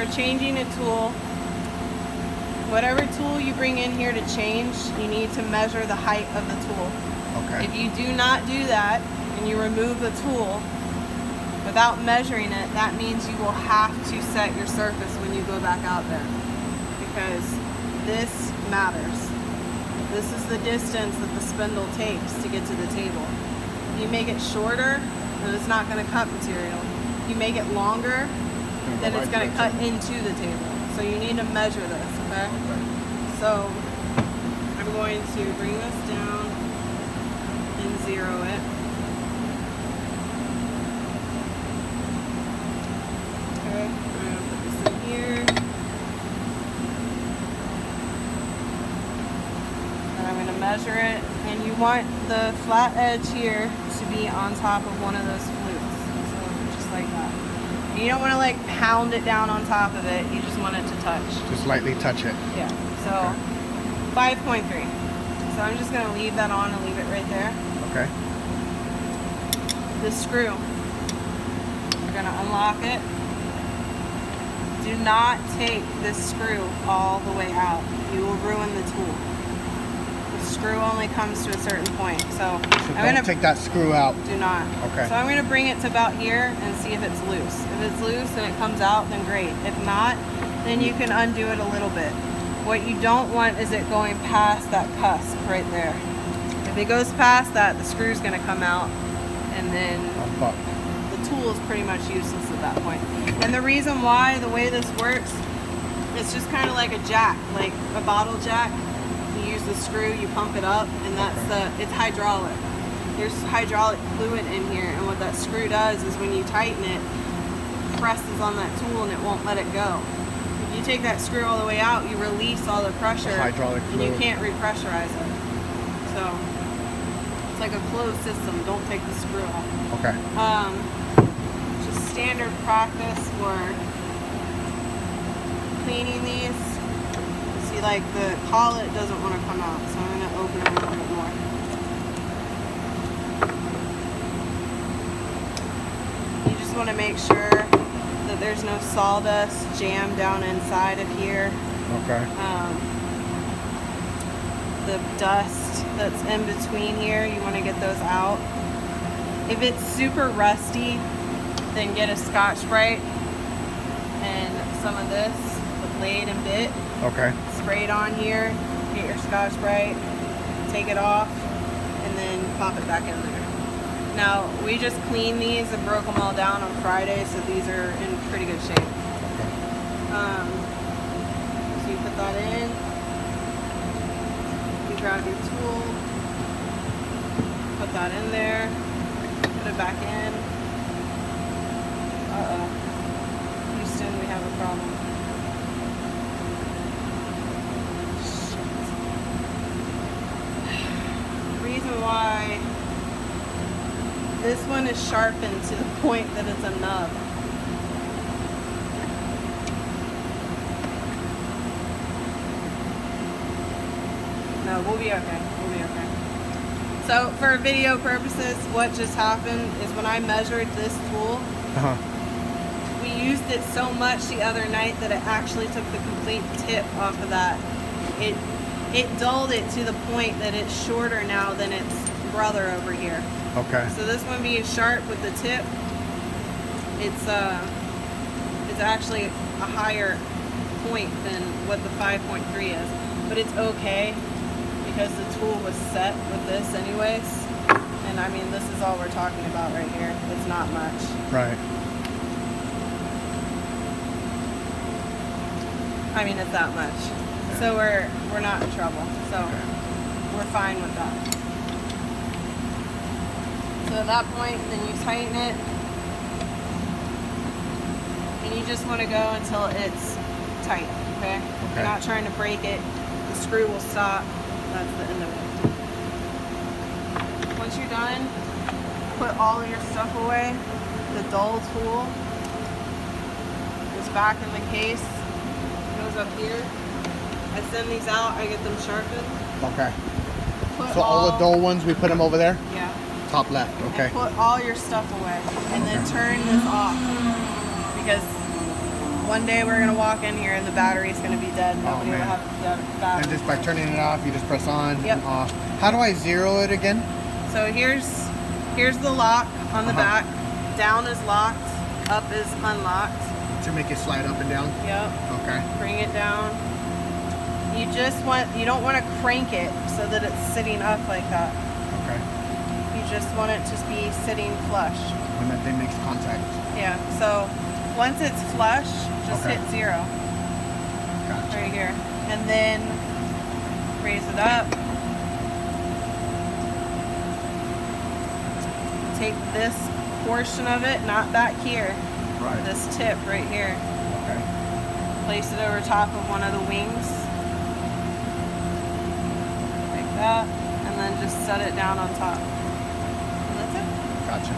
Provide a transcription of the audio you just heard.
we're changing a tool. Whatever tool you bring in here to change, you need to measure the height of the tool. Okay. If you do not do that and you remove the tool without measuring it, that means you will have to set your surface when you go back out there, because this matters. This is the distance that the spindle takes to get to the table. If you make it shorter, then it's not going to cut material. If you make it longer, then it's going to cut into the table. So you need to measure this, okay? So I'm going to bring this down and zero it. Okay, I'm going to put this in here. And I'm going to measure it. And you want the flat edge here to be on top of one of those flutes. So just like that. And you don't want to like pound it down on top of it. You just want it to touch. Just lightly touch it. Yeah. So 5.3. So I'm just going to leave that on and leave it right there. Okay. The screw. We're going to unlock it. Do not take this screw all the way out. You will ruin the tool. The screw only comes to a certain point. So I'm going to take that screw out. Do not. Okay. So I'm going to bring it to about here and see if it's loose. If it's loose and it comes out, then great. If not, then you can undo it a little bit. What you don't want is it going past that cusp right there. If it goes past that, the screw's going to come out, and then the tool is pretty much useless at that point. And the reason why, the way this works, it's just kind of like a jack, like a bottle jack. You use the screw, you pump it up, and that's it's hydraulic. There's hydraulic fluid in here, and what that screw does is when you tighten it, presses on that tool and it won't let it go. If you take that screw all the way out, you release all the pressure, hydraulic and fluid. you can't repressurize it. So it's like a closed system. Don't take the screw out. Okay. Just standard practice for cleaning these. See, like the collet doesn't want to come out, so I'm going to open it a little bit more. You just want to make sure that there's no sawdust jammed down inside of here. Okay. The dust that's in between here, you want to get those out. If it's super rusty, then get a Scotch-Brite and some of this, the blade and bit. Okay. Spray it on here, get your Scotch-Brite, take it off, and then pop it back in there. Now, we just cleaned these and broke them all down on Friday, so these are in pretty good shape. Okay. So you put that in, you grab your tool, put that in there, put it back in. Uh-oh. Houston, we have a problem. The reason why this one is sharpened to the point that it's a nub. No, we'll be okay. We'll be okay. So for video purposes, what just happened is when I measured this tool, we used it so much the other night that it actually took the complete tip off of that. It dulled it to the point that it's shorter now than its brother over here. Okay. So this one being sharp with the tip, it's actually a higher point than what the 5.3 is, but it's okay because the tool was set with this anyways. And I mean, this is all we're talking about right here. It's not much. Right. I mean, it's that much. Yeah. So we're not in trouble. So we're fine with that. So at that point, then you tighten it, and you just want to go until it's tight, okay? You're not trying to break it. The screw will stop. That's the end of it. Once you're done, put all of your stuff away. The dull tool goes back in the case, goes up here. I send these out, I get them sharpened. Okay. So all the dull ones, we put them over there? Yeah. Top left, okay. And put all your stuff away, and then turn this off, because one day we're gonna walk in here and the battery's gonna be dead. Nobody will man. have the And battery. just by turning it off, you just press on Yep. and off. How do I zero it again? So here's the lock on the back. Down is locked, up is unlocked. To make it slide up and down? Yep. Okay. Bring it down. You don't want to crank it so that it's sitting up like that. Okay. You just want it to be sitting flush. When that thing makes contact. Yeah, so once it's flush, just Okay. hit 0 Gotcha. right here. And then raise it up. Take this portion of it, not back here, Right. this tip right here. Okay. Place it over top of one of the wings. Like that. And then just set it down on top. And that's it. Gotcha.